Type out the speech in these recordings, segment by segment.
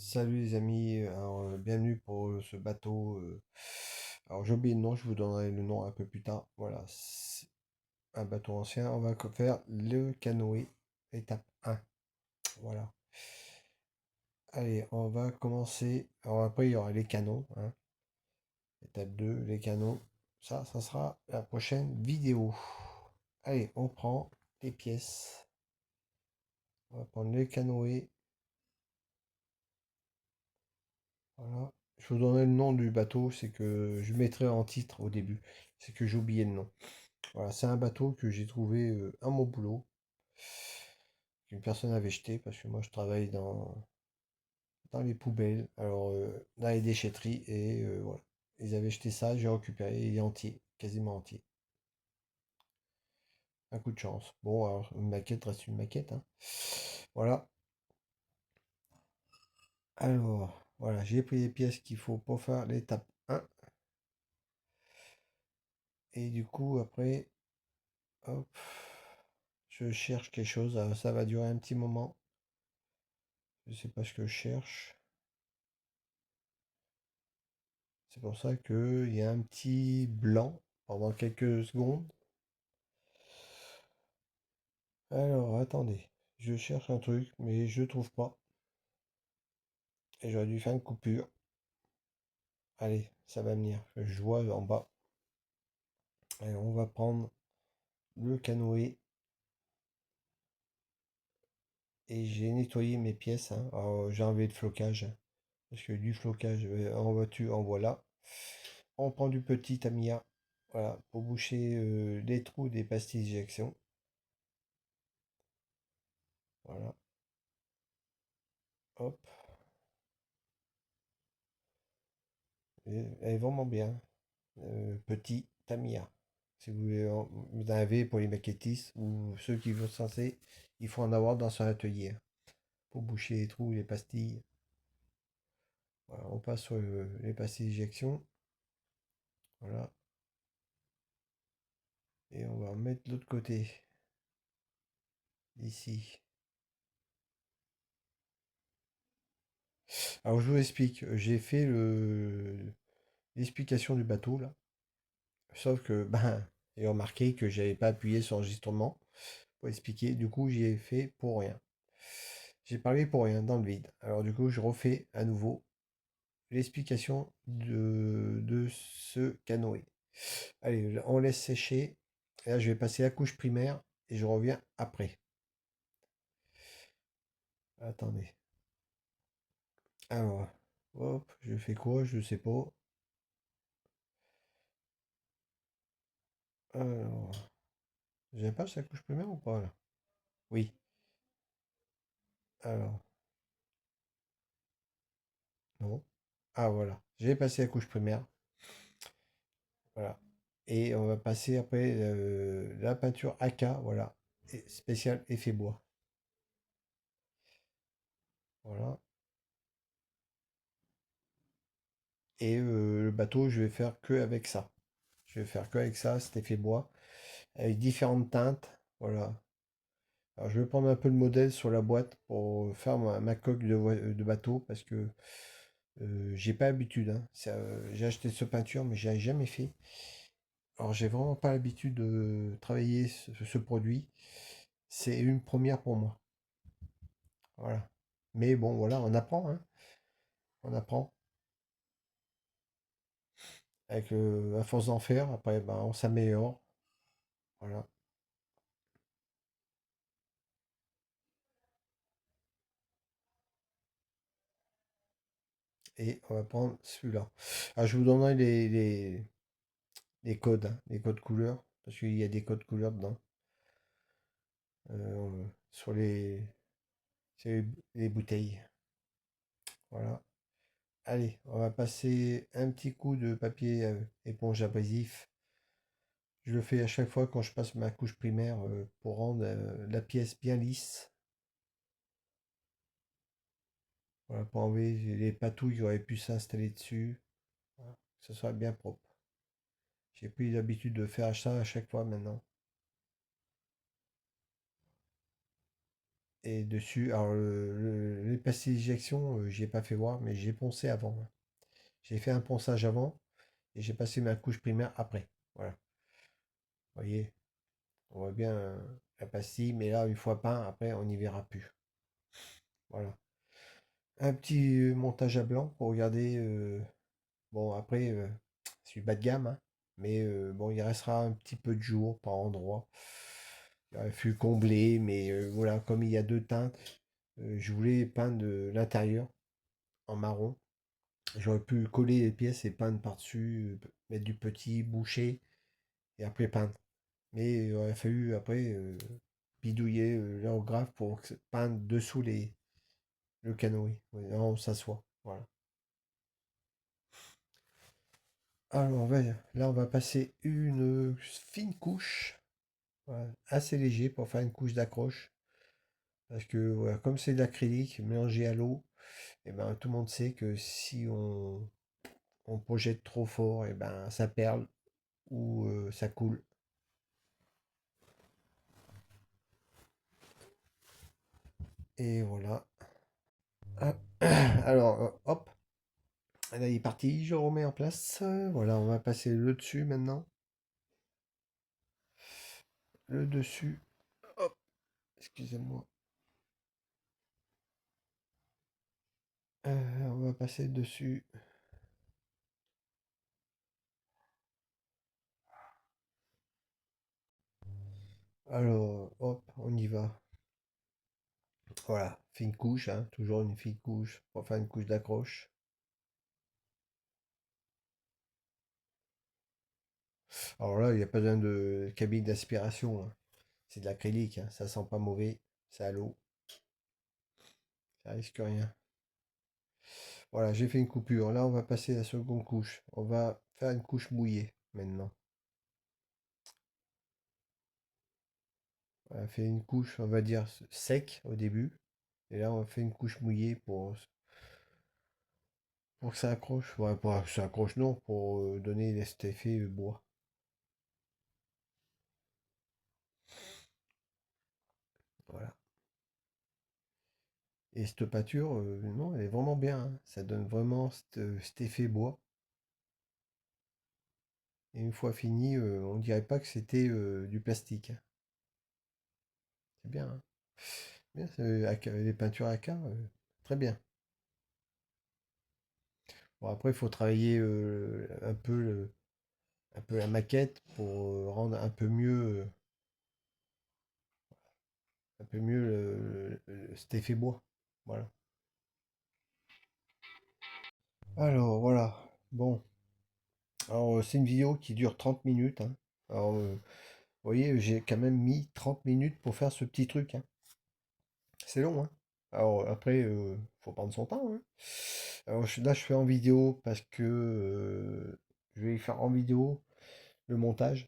Salut les amis, alors, bienvenue pour ce bateau. Alors j'ai oublié le nom, je vous donnerai le nom un peu plus tard. Voilà, c'est un bateau ancien. On va faire le canoë, étape 1. Voilà. Allez, on va commencer. Alors après il y aura les canons, hein. Étape 2, les canons. Ça sera la prochaine vidéo. Allez, on prend les pièces. On va prendre le canoë. Voilà. Je vous donnerai le nom du bateau, c'est que je mettrai en titre au début. C'est que j'ai oublié le nom. Voilà, c'est un bateau que j'ai trouvé à mon boulot, qu'une personne avait jeté, parce que moi je travaille dans les poubelles, alors dans les déchetteries, et voilà. Ils avaient jeté ça, j'ai récupéré, il est entier, quasiment entier. Un coup de chance. Bon, alors une maquette reste une maquette, hein. Voilà. Alors, voilà, j'ai pris les pièces qu'il faut pour faire l'étape 1. Et du coup, après, hop, je cherche quelque chose. Alors, ça va durer un petit moment. Je sais pas ce que je cherche. C'est pour ça qu'il y a un petit blanc pendant quelques secondes. Alors, attendez. Je cherche un truc, mais je trouve pas. Et j'aurais dû faire une coupure. Allez, ça va venir. Je vois en bas. Allez, on va prendre le canoë. Et j'ai nettoyé mes pièces, hein. Alors, j'ai enlevé le flocage, hein, parce que du flocage en voiture, en voilà. On prend du petit Tamiya. Voilà, pour boucher les trous des pastilles d'éjection. Voilà. Hop. Et elle est vraiment bien. Petit Tamiya. Si vous voulez, vous en avez pour les maquettistes ou ceux qui veulent censés, il faut en avoir dans son atelier, hein, pour boucher les trous, les pastilles. Voilà, on passe sur les pastilles d'éjection. Voilà. Et on va mettre de l'autre côté. Ici. Alors je vous explique. J'ai fait l'explication du bateau là. Sauf que ben, j'ai remarqué que j'avais pas appuyé sur enregistrement pour expliquer. Du coup, j'y ai fait pour rien. J'ai parlé pour rien, dans le vide. Alors du coup, je refais à nouveau l'explication de ce canoë. Allez, on laisse sécher. Et là, je vais passer la couche primaire et je reviens après. Attendez. Alors, hop, je fais quoi? Je sais pas. Alors, j'ai pas sa couche primaire ou pas là? Oui. Alors, non. Ah voilà. J'ai passé la couche primaire. Voilà. Et on va passer après la peinture AK, voilà. Spécial effet bois. Voilà. Et le bateau, je vais faire que avec ça. Je vais faire que avec ça, cet effet bois, avec différentes teintes. Voilà. Alors, je vais prendre un peu le modèle sur la boîte pour faire ma coque de bateau parce que j'ai pas l'habitude, hein. J'ai acheté cette peinture, mais j'ai jamais fait. Alors, j'ai vraiment pas l'habitude de travailler ce produit. C'est une première pour moi. Voilà. Mais bon, voilà, on apprend, hein. On apprend. Avec à force d'en faire, après, ben, on s'améliore. Voilà. Et on va prendre celui-là. Alors, je vous donnerai les codes, hein, les codes couleurs, parce qu'il y a des codes couleurs dedans. Sur sur les bouteilles. Voilà. Allez, on va passer un petit coup de papier éponge abrasif. Je le fais à chaque fois quand je passe ma couche primaire pour rendre la pièce bien lisse. Voilà, pour enlever les patouilles qui auraient pu s'installer dessus. Voilà, que ce soit bien propre. J'ai pris l'habitude de faire ça à chaque fois maintenant. Et dessus, alors les pastilles d'injection, j'y ai pas fait voir, mais j'ai poncé avant, hein. J'ai fait un ponçage avant et j'ai passé ma couche primaire après. Voilà. Vous voyez, on voit bien la pastille, mais là, une fois peint, après, on n'y verra plus. Voilà. Un petit montage à blanc pour regarder. Bon, après, c'est du bas de gamme, hein, mais bon, il restera un petit peu de jour par endroit. Il aurait fallu combler, mais voilà, comme il y a deux teintes, je voulais peindre l'intérieur en marron. J'aurais pu coller les pièces et peindre par-dessus, mettre du petit, boucher et après peindre. Mais il aurait fallu après bidouiller l'aérographe pour peindre dessous le canoë. Ouais, là, on s'assoit. Voilà. Alors, là, on va passer une fine couche, voilà, assez léger pour faire une couche d'accroche. Parce que voilà, comme c'est de l'acrylique mélangé à l'eau, et ben, tout le monde sait que si on projette trop fort, et ben, ça perle ou ça coule. Et voilà. Ah, alors, hop, là il est parti, je le remets en place. Voilà, on va passer le dessus maintenant. Le dessus, hop, excusez-moi. On va passer dessus. Alors, hop, on y va. Voilà, fine couche, hein, toujours une fine couche pour faire une couche d'accroche. Alors là, il n'y a pas besoin de cabine d'aspiration, hein. C'est de l'acrylique, hein, ça sent pas mauvais, c'est à l'eau, ça risque rien. Voilà, j'ai fait une coupure. Là, on va passer à la seconde couche. On va faire une couche mouillée maintenant. On a fait une couche, on va dire, sec au début. Et là, on fait une couche mouillée pour que ça accroche. Ouais, pour que ça accroche, non, pour donner cet effet bois. Voilà. Et cette pâture, non, elle est vraiment bien, hein. Ça donne vraiment cet effet bois. Et une fois fini, on dirait pas que c'était du plastique, hein. C'est bien, hein. Bien, les peintures à AK, très bien. Bon, après, il faut travailler un peu la maquette pour rendre un peu mieux cet effet bois. Voilà. Alors, voilà. Bon. Alors, c'est une vidéo qui dure 30 minutes, hein. Alors, vous voyez, j'ai quand même mis 30 minutes pour faire ce petit truc, hein. C'est long, hein. Alors, après, faut prendre son temps, hein. Alors, là, je fais en vidéo parce que je vais faire en vidéo le montage.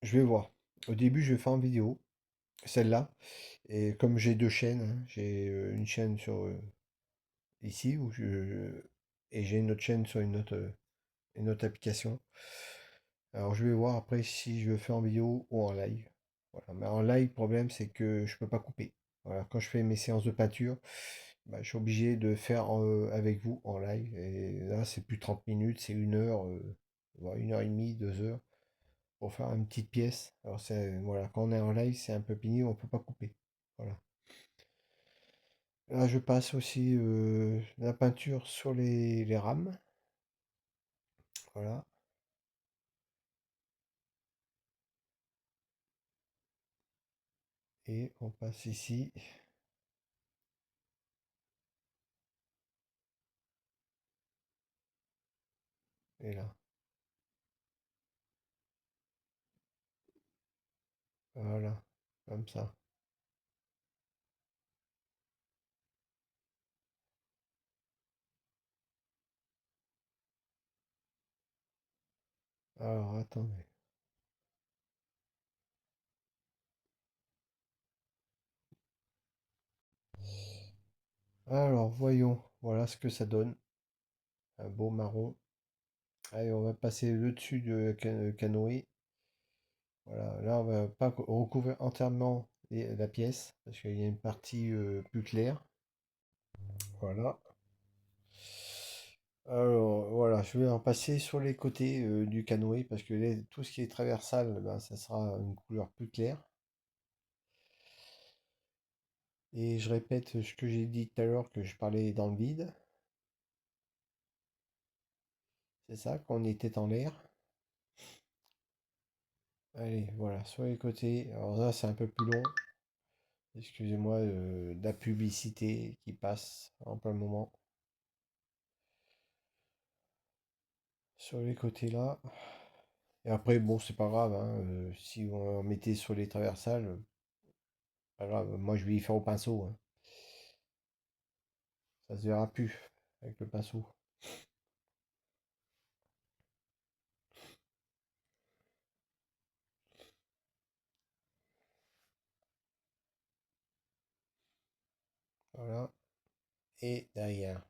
Je vais voir. Au début, je vais faire en vidéo, celle-là. Et comme j'ai deux chaînes, hein, j'ai une chaîne sur ici et j'ai une autre chaîne sur une autre application. Alors je vais voir après si je le fais en vidéo ou en live. Voilà. Mais en live, le problème c'est que je peux pas couper. Voilà. Quand je fais mes séances de peinture, bah, je suis obligé de faire avec vous en live. Et là, c'est plus 30 minutes, c'est une heure, voilà, une heure et demie, 2 heures pour faire une petite pièce. Alors c'est voilà, quand on est en live, c'est un peu pénible, on peut pas couper. Voilà. Là, je passe aussi la peinture sur les rames. Voilà. Et on passe ici et là. Voilà. Comme ça. Alors, attendez. Alors, voyons. Voilà ce que ça donne. Un beau marron. Allez, on va passer le dessus du canoë. Voilà. Là, on va pas recouvrir entièrement la pièce, parce qu'il y a une partie plus claire. Voilà. Alors voilà, je vais en passer sur les côtés du canoë, parce que tout ce qui est traversal, ben, ça sera une couleur plus claire. Et je répète ce que j'ai dit tout à l'heure, que je parlais dans le vide. C'est ça, quand on était en l'air. Allez, voilà, sur les côtés. Alors là, c'est un peu plus long. Excusez-moi de la publicité qui passe en plein moment. Sur les côtés là. Et après, bon, c'est pas grave, hein, si on en mettait sur les traversales, pas grave. Moi, je vais y faire au pinceau, hein. Ça se verra plus avec le pinceau. Voilà. Et derrière.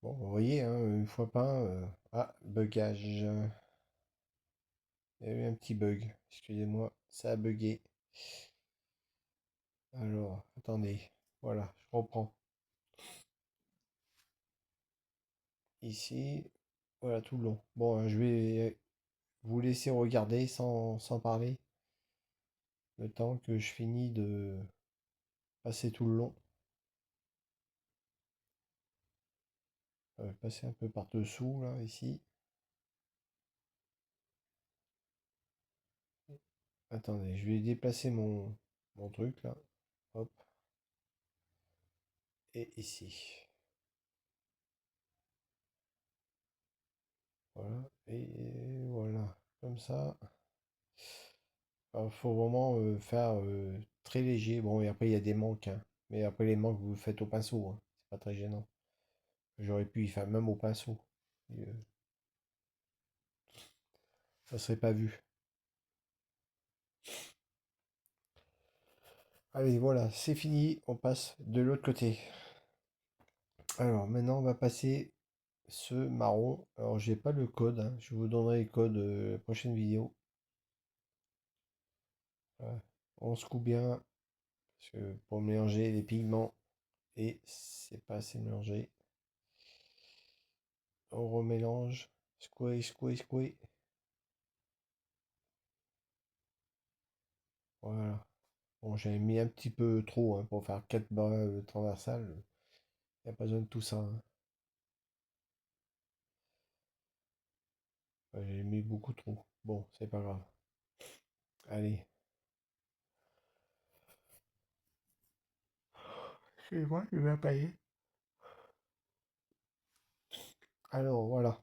Bon, vous voyez, hein, une fois peint. Ah, bugage. Il y a eu un petit bug. Excusez-moi, ça a bugué. Alors, attendez. Voilà, je reprends. Ici, voilà tout le long. Bon, je vais vous laisser regarder sans parler. Le temps que je finis de passer tout le long. Passer un peu par-dessous, là, ici. Attendez, je vais déplacer mon truc, là. Hop. Et ici. Voilà. Et voilà. Comme ça. Il faut vraiment faire très léger. Bon, et après, il y a des manques, hein. Mais après, les manques, vous le faites au pinceau, hein. C'est pas très gênant. J'aurais pu y faire même au pinceau. Et, ça serait pas vu. Allez, voilà, c'est fini. On passe de l'autre côté. Alors, maintenant, on va passer ce marron. Alors, j'ai pas le code, hein. Je vous donnerai le code la prochaine vidéo. Voilà. On secoue bien. Parce que pour mélanger les pigments, et c'est pas assez mélangé. On remélange. Secouer, secouer, secouer. Voilà. Bon, j'avais mis un petit peu trop, hein, pour faire 4 bas transversales. Il n'y a pas besoin de tout ça, hein. Ouais, j'ai mis beaucoup trop. Bon, c'est pas grave. Allez. C'est moi, je vais payer. Alors, voilà.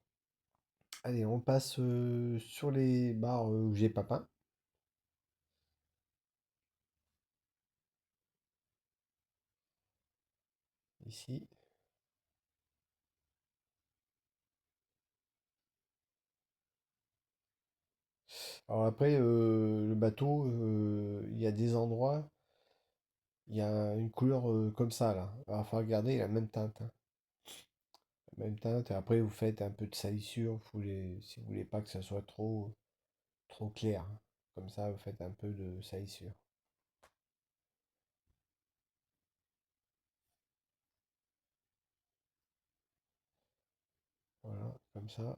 Allez, on passe sur les barres où j'ai pas peint. Ici. Alors après, le bateau, il y a des endroits, il y a une couleur comme ça, là. Alors, faut regarder la même teinte, hein. La même teinte. Et après, vous faites un peu de salissure. Si vous voulez pas que ça soit trop clair, hein. Comme ça, vous faites un peu de salissure. Voilà, comme ça.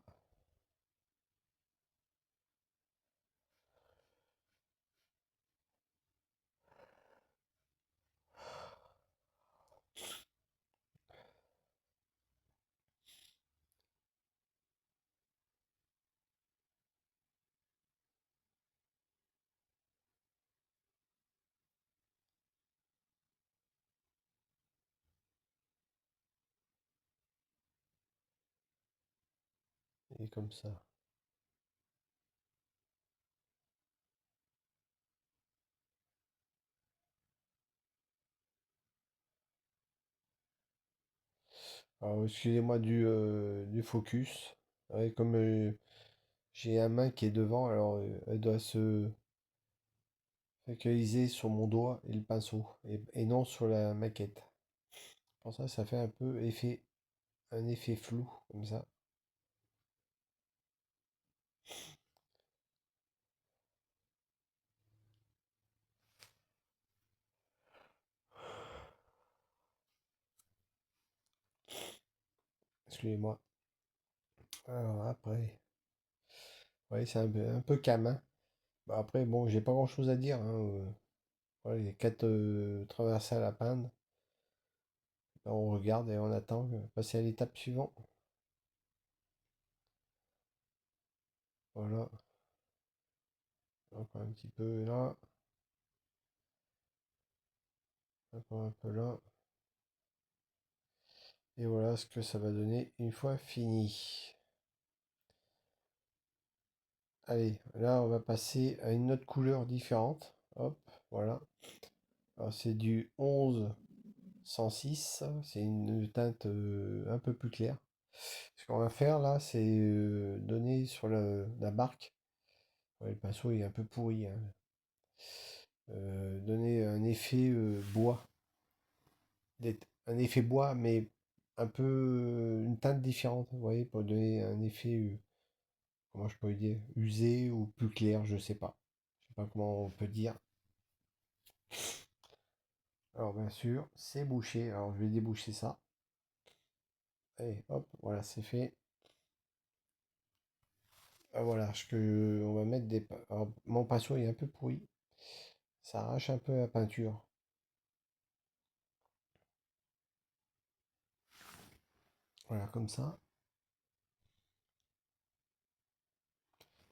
Et comme ça. Alors, excusez-moi du focus. Ouais, comme j'ai un main qui est devant, alors elle doit se focaliser sur mon doigt et le pinceau, et non sur la maquette. Pour ça, ça fait un peu un effet flou, comme ça. excusez-moi. Alors après, ouais, c'est un peu calme, hein. Bah, après, bon, j'ai pas grand-chose à dire, hein. Voilà, il y a 4 traversales à peindre. Là, on regarde et on attend passer à l'étape suivante. Voilà, encore un petit peu là, encore un peu là. Et voilà ce que ça va donner une fois fini. Allez, là on va passer à une autre couleur différente. Hop, voilà. Alors c'est du 1106. C'est une teinte un peu plus claire. Ce qu'on va faire là, c'est donner sur la barque. Ouais, le pinceau est un peu pourri, hein. Donner un effet bois. Un effet bois, mais un peu une teinte différente, vous voyez, pour donner un effet, comment je pourrais dire, usé ou plus clair, je sais pas. Je sais pas comment on peut dire. Alors bien sûr, c'est bouché. Alors je vais déboucher ça. Allez, hop, voilà, c'est fait. Ah, voilà, on va mettre des. Alors, mon pinceau est un peu pourri. Ça arrache un peu la peinture. Voilà, comme ça.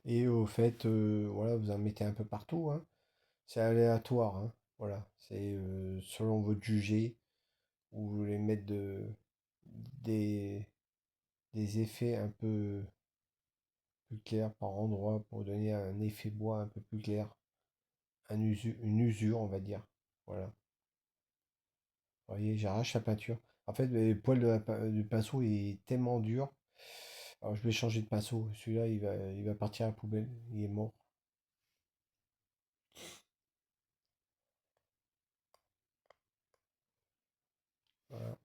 Et au fait, voilà, vous en mettez un peu partout, hein. C'est aléatoire, hein. Voilà, c'est selon votre jugé. Où vous voulez mettre des, des effets un peu plus clairs par endroit pour donner un effet bois un peu plus clair, une usure, on va dire. Voilà. Vous voyez, j'arrache la peinture. En fait, le poil du pinceau est tellement dur. Alors, je vais changer de pinceau. Celui-là, il va partir à la poubelle. Il est mort. Voilà.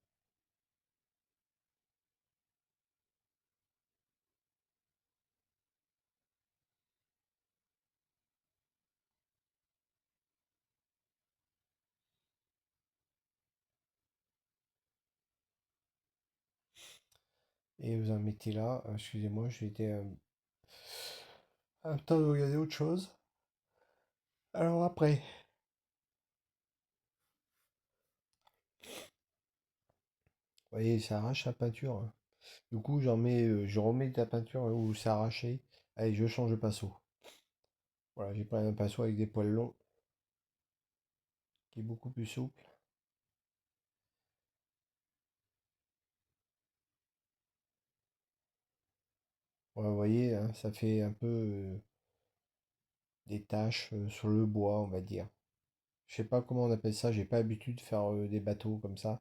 Et vous en mettez là. Excusez-moi, j'ai été un temps de regarder autre chose. Alors après, vous voyez, ça arrache la peinture, hein. Du coup, je remets de la peinture où c'est arraché. Allez, je change de pinceau. Voilà, j'ai pris un pinceau avec des poils longs qui est beaucoup plus souple. Ouais, vous voyez, hein, ça fait un peu des taches sur le bois, on va dire. Je sais pas comment on appelle ça, j'ai pas l'habitude de faire des bateaux comme ça.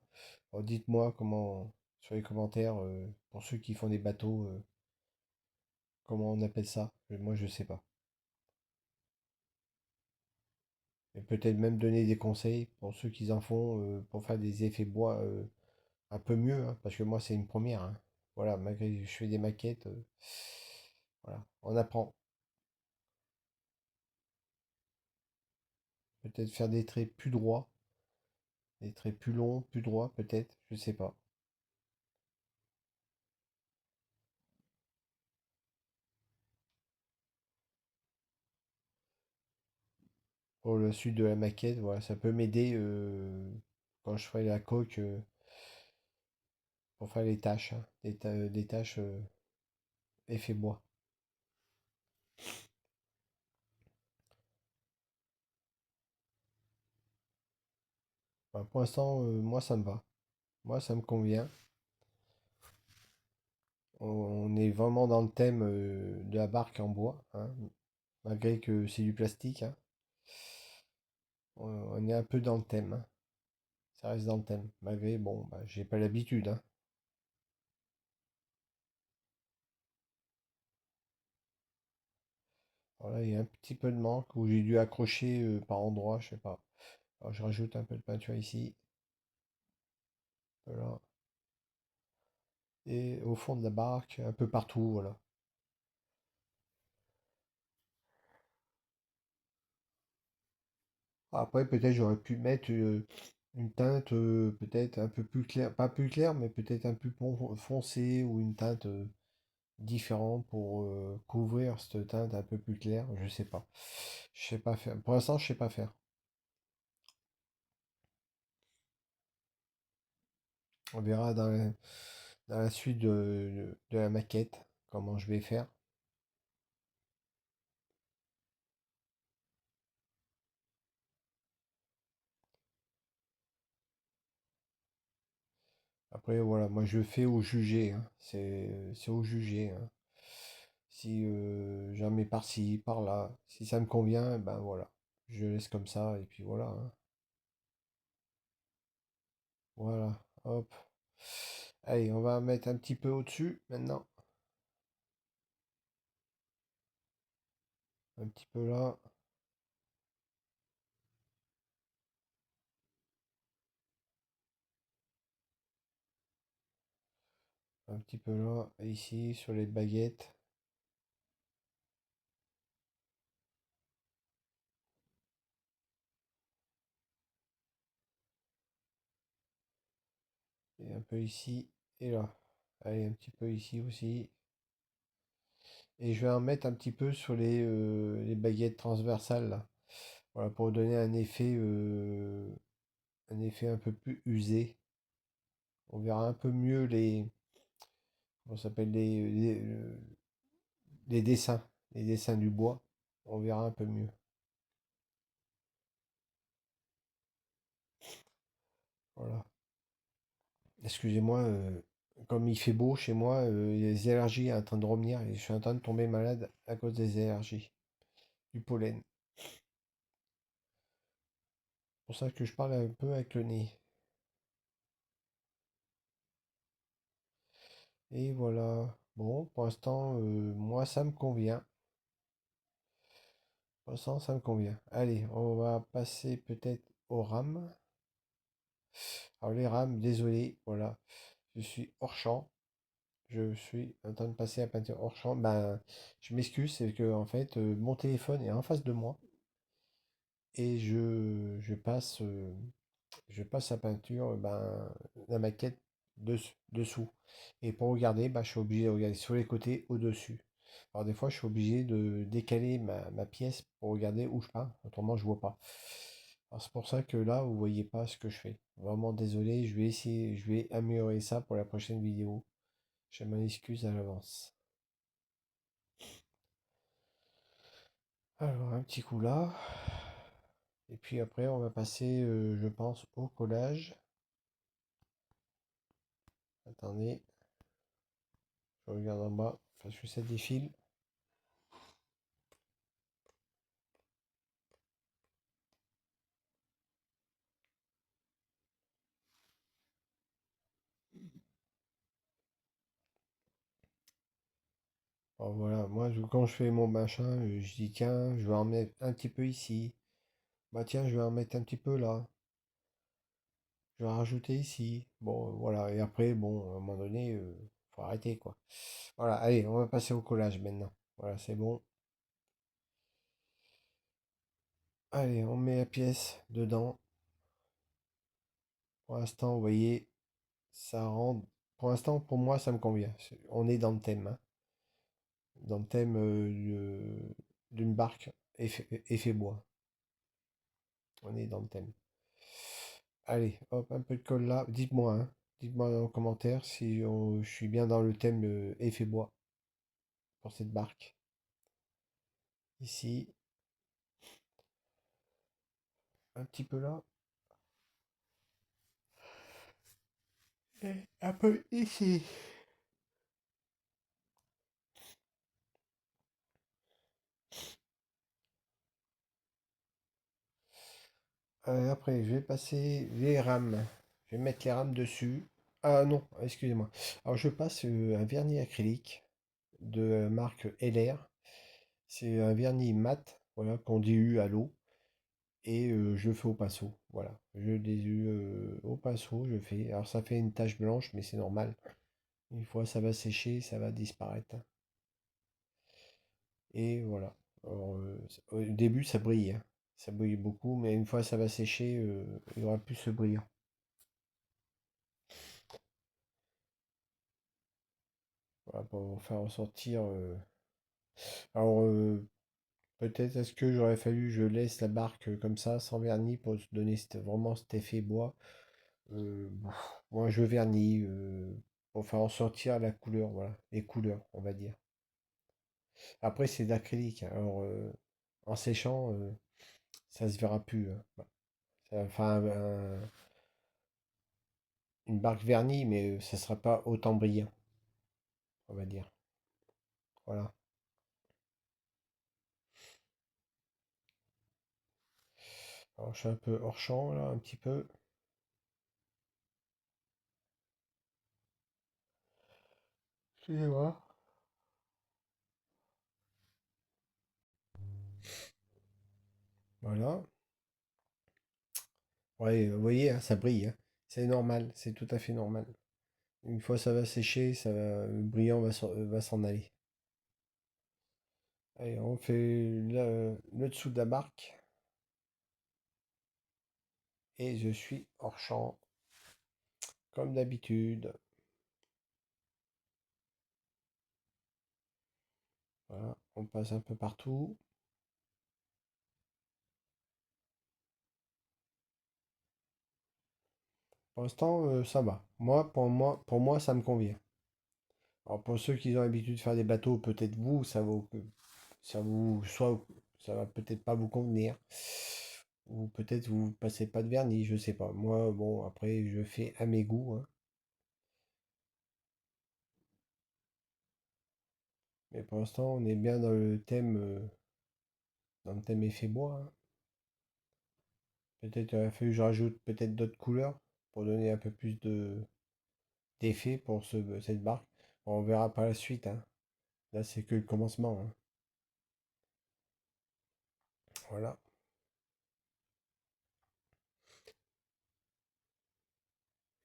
Alors dites-moi comment, sur les commentaires, pour ceux qui font des bateaux, comment on appelle ça. Moi, je sais pas. Et peut-être même donner des conseils pour ceux qui en font pour faire des effets bois un peu mieux, hein, parce que moi, c'est une première, hein. Voilà, malgré que je fais des maquettes, voilà, on apprend. Peut-être faire des traits plus droits, des traits plus longs, plus droits, peut-être, je sais pas. Pour la suite de la maquette, voilà, ça peut m'aider quand je ferai la coque pour faire les tâches, hein, des tâches effet bois. Voilà, pour l'instant, moi, ça me va. Moi, ça me convient. On est vraiment dans le thème de la barque en bois, hein, malgré que c'est du plastique, hein. On est un peu dans le thème, hein. Ça reste dans le thème. Malgré, bon, bah, j'ai pas l'habitude, hein. Voilà, il y a un petit peu de manque où j'ai dû accrocher par endroit, je sais pas. Alors, je rajoute un peu de peinture ici, voilà. Et au fond de la barque, un peu partout, voilà. Après, peut-être j'aurais pu mettre, Une teinte peut-être un peu plus claire, pas plus claire, mais peut-être un peu foncée ou une teinte différente pour couvrir cette teinte un peu plus claire. Je sais pas. Je sais pas faire. Pour l'instant, je sais pas faire. On verra dans la suite de la maquette comment je vais faire. Après, voilà, moi je fais au jugé, hein. C'est au jugé, hein. Si j'en mets par-ci, par-là, si ça me convient, ben voilà. Je laisse comme ça et puis voilà, hein. Voilà, hop. Allez, on va mettre un petit peu au-dessus maintenant. Un petit peu là, un petit peu là, et ici sur les baguettes. Et un peu ici et là. Allez, un petit peu ici aussi. Et je vais en mettre un petit peu sur les baguettes transversales là. Voilà, pour donner un effet un peu plus usé. On verra un peu mieux comment ça s'appelle, les dessins. Les dessins du bois. On verra un peu mieux. Voilà. Excusez-moi, comme il fait beau chez moi, il y a les allergies en train de revenir et je suis en train de tomber malade à cause des allergies, du pollen. C'est pour ça que je parle un peu avec le nez. Et voilà. Bon, pour l'instant, moi, ça me convient. Pour l'instant, ça me convient. Allez, on va passer peut-être aux rames. Alors les rames, désolé, voilà. Je suis hors champ. Je suis en train de passer à peinture hors champ. Ben, je m'excuse, c'est que en fait, mon téléphone est en face de moi et je passe la peinture, ben, la maquette dessous. Et pour regarder, ben, je suis obligé de regarder sur les côtés, au-dessus. Alors des fois, je suis obligé de décaler ma pièce pour regarder où je peins. Autrement, je vois pas. Alors c'est pour ça que là, vous voyez pas ce que je fais. Vraiment désolé, je vais essayer, je vais améliorer ça pour la prochaine vidéo. Je m'en excuse à l'avance. Alors, un petit coup là. Et puis après, on va passer, je pense, au collage. Attendez, je regarde en bas parce que ça défile. Alors voilà, moi, quand je fais mon machin, je dis tiens, je vais en mettre un petit peu ici. Bah tiens, je vais en mettre un petit peu là. Je vais en rajouter ici. Bon, voilà. Et après, bon, à un moment donné, faut arrêter quoi. Voilà, allez, on va passer au collage maintenant. Voilà, c'est bon. Allez, on met la pièce dedans. Pour l'instant, vous voyez, ça rentre. Pour l'instant, pour moi, ça me convient. On est dans le thème, hein. Dans le thème d'une barque effet bois. On est dans le thème. Allez, hop, un peu de colle là. Dites-moi, hein. Dites-moi dans les commentaires si je suis bien dans le thème effet bois pour cette barque. Ici, un petit peu là. Et un peu ici. Après, je vais passer les rames. Je vais mettre les rames dessus. Ah non, excusez-moi. Alors, je passe un vernis acrylique de marque LR. C'est un vernis mat, voilà, qu'on dilue à l'eau. Et je fais au pinceau. Voilà, je les au pinceau, je fais. Alors ça fait une tache blanche, mais c'est normal. Une fois ça va sécher, ça va disparaître. Et voilà. Alors, au début, ça brille, hein. Ça bouillit beaucoup, mais une fois ça va sécher, il y aura plus ce brillant. Voilà, pour faire ressortir. Alors, peut-être est-ce que j'aurais fallu je laisse la barque comme ça, sans vernis, pour se donner vraiment cet effet bois. Bon, moi, je vernis pour faire ressortir la couleur, voilà, les couleurs, on va dire. Après, c'est d'acrylique, hein. Alors, en séchant, ça se verra plus, hein. Bah, enfin, une barque vernie, mais ça sera pas autant brillant, on va dire. Voilà. Alors, je suis un peu hors champ, là, un petit peu. Excusez-moi. Voilà. Ouais, vous voyez, hein, ça brille, hein. C'est normal, c'est tout à fait normal. Une fois ça va sécher, le brillant va s'en aller. Allez, on fait le dessous de la barque. Et je suis hors champ, comme d'habitude. Voilà, on passe un peu partout. Pour l'instant, ça va. Pour moi, ça me convient. Alors pour ceux qui ont l'habitude de faire des bateaux, peut-être vous, soit ça va peut-être pas vous convenir. Ou peut-être vous passez pas de vernis, je sais pas. Moi, bon, après, je fais à mes goûts, hein. Mais pour l'instant, on est bien dans le thème effet bois, hein. Peut-être il aurait fallu que je rajoute peut-être d'autres couleurs pour donner un peu plus d'effet pour cette barque. Bon, on verra par la suite, hein. Là, c'est que le commencement, hein. Voilà.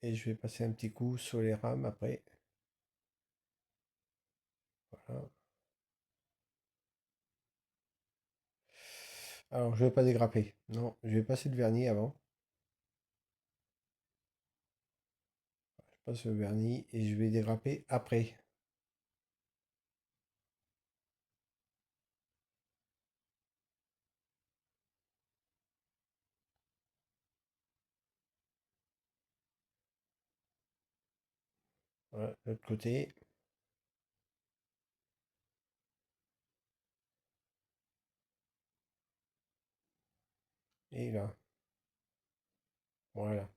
Et je vais passer un petit coup sur les rames après. Voilà. Alors, je vais pas dégrapper. Non, je vais passer le vernis avant. Je passe le vernis et je vais dégrapper après. Voilà, l'autre côté. Et là. Voilà.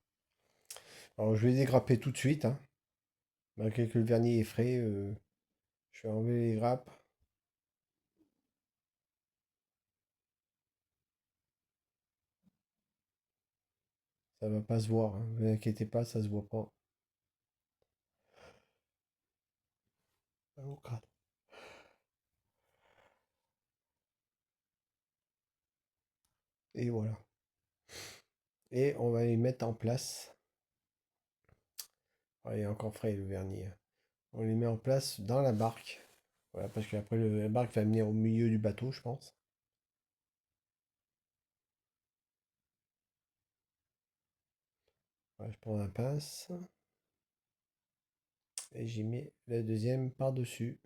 Alors, je vais dégrapper tout de suite, hein. Malgré que le vernis est frais, je vais enlever les grappes. Ça va pas se voir, hein. Ne vous inquiétez pas, ça se voit pas. Oh, crâne. Et voilà. Et on va les mettre en place. Ah, il est encore frais le vernis, hein. On les met en place dans la barque. Voilà, parce qu'après la barque va venir au milieu du bateau, je pense. Voilà, je prends un pince et j'y mets la deuxième par-dessus.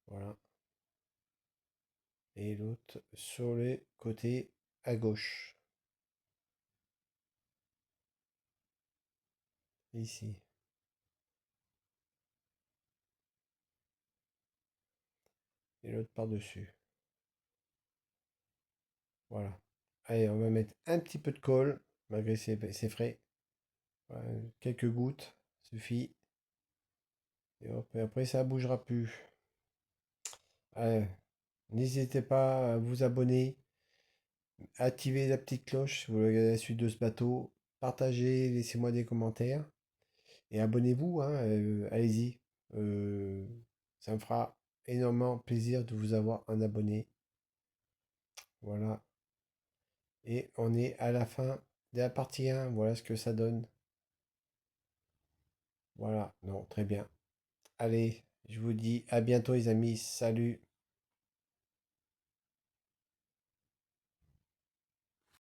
Voilà. Et l'autre sur les côtés à gauche. Ici. Et l'autre par-dessus. Voilà. Allez, on va mettre un petit peu de colle, malgré c'est frais. Voilà, quelques gouttes, suffit. Et hop, et après ça bougera plus. Allez, n'hésitez pas à vous abonner, activer la petite cloche si vous voulez regarder la suite de ce bateau. Partagez, laissez-moi des commentaires. Et abonnez-vous, hein, allez-y. Euh, Ça me fera énormément plaisir de vous avoir un abonné. Voilà. Et on est à la fin de la partie 1. Voilà ce que ça donne. Voilà. Non, très bien. Allez. Je vous dis à bientôt les amis. Salut.